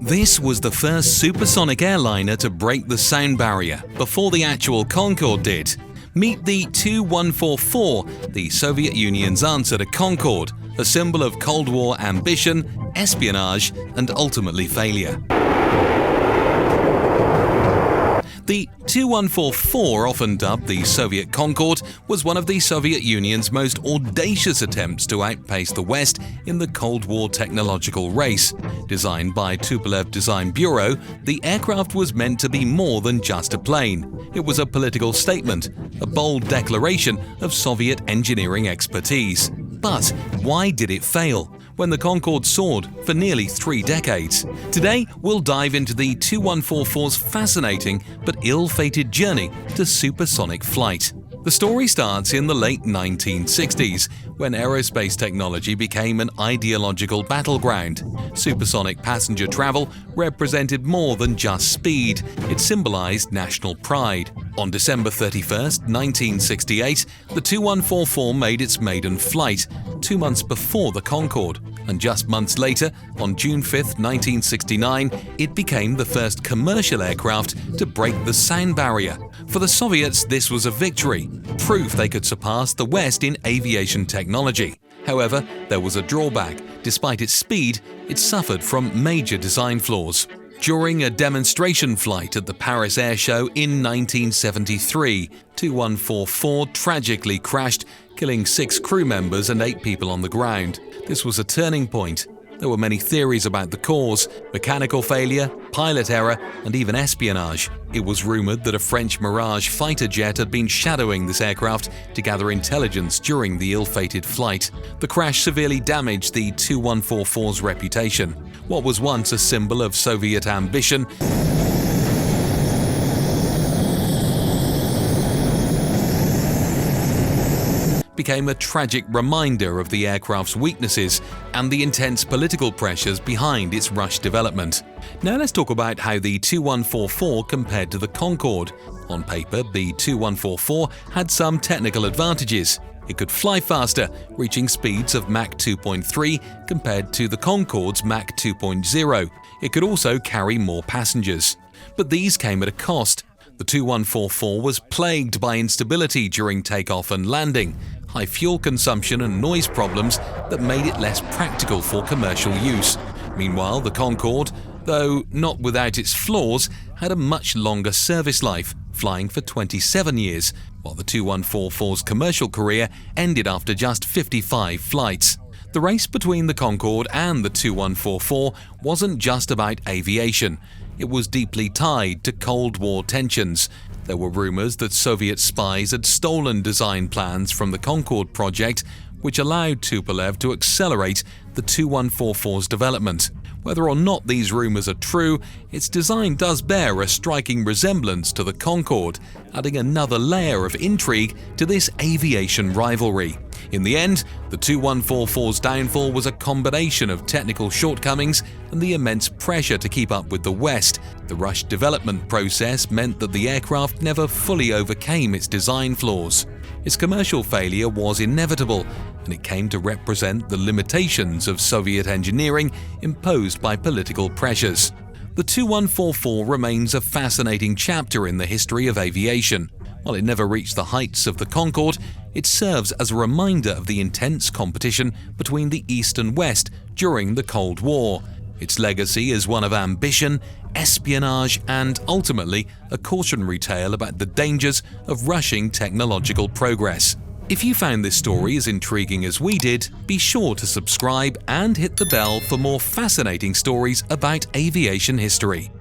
This was the first supersonic airliner to break the sound barrier before the actual Concorde did. Meet the Tu-144, the Soviet Union's answer to Concorde, a symbol of Cold War ambition, espionage, and ultimately failure. The Tu-144, often dubbed the Soviet Concorde, was one of the Soviet Union's most audacious attempts to outpace the West in the Cold War technological race. Designed by Tupolev Design Bureau, the aircraft was meant to be more than just a plane. It was a political statement, a bold declaration of Soviet engineering expertise. But why did it fail when the Concorde soared for nearly 3 decades? Today, we'll dive into the Tu-144's fascinating but ill-fated journey to supersonic flight. The story starts in the late 1960s, when aerospace technology became an ideological battleground. Supersonic passenger travel represented more than just speed, it symbolized national pride. On December 31, 1968, the Tu-144 made its maiden flight, 2 months before the Concorde, and just months later, on June 5, 1969, it became the first commercial aircraft to break the sound barrier. For the Soviets, this was a victory, proof they could surpass the West in aviation technology. However, there was a drawback. Despite its speed, it suffered from major design flaws. During a demonstration flight at the Paris Air Show in 1973, Tu-144 tragically crashed, killing 6 crew members and 8 people on the ground. This was a turning point. There were many theories about the cause: mechanical failure, pilot error, and even espionage. It was rumored that a French Mirage fighter jet had been shadowing this aircraft to gather intelligence during the ill-fated flight. The crash severely damaged the Tu-144's reputation. What was once a symbol of Soviet ambition became a tragic reminder of the aircraft's weaknesses and the intense political pressures behind its rushed development. Now let's talk about how the Tu-144 compared to the Concorde. On paper, the Tu-144 had some technical advantages. It could fly faster, reaching speeds of Mach 2.3 compared to the Concorde's Mach 2.0. It could also carry more passengers. But these came at a cost. The Tu-144 was plagued by instability during takeoff and landing, high fuel consumption and noise problems that made it less practical for commercial use. Meanwhile, the Concorde, though not without its flaws, had a much longer service life, flying for 27 years, while the Tu-144's commercial career ended after just 55 flights. The race between the Concorde and the Tu-144 wasn't just about aviation. It was deeply tied to Cold War tensions. There were rumors that Soviet spies had stolen design plans from the Concorde project, which allowed Tupolev to accelerate the Tu-144's development. Whether or not these rumors are true, its design does bear a striking resemblance to the Concorde, adding another layer of intrigue to this aviation rivalry. In the end, the Tu-144's downfall was a combination of technical shortcomings and the immense pressure to keep up with the West. The rushed development process meant that the aircraft never fully overcame its design flaws. Its commercial failure was inevitable, and it came to represent the limitations of Soviet engineering imposed by political pressures. The Tu-144 remains a fascinating chapter in the history of aviation. While it never reached the heights of the Concorde, it serves as a reminder of the intense competition between the East and West during the Cold War. Its legacy is one of ambition, espionage, and ultimately a cautionary tale about the dangers of rushing technological progress. If you found this story as intriguing as we did, be sure to subscribe and hit the bell for more fascinating stories about aviation history.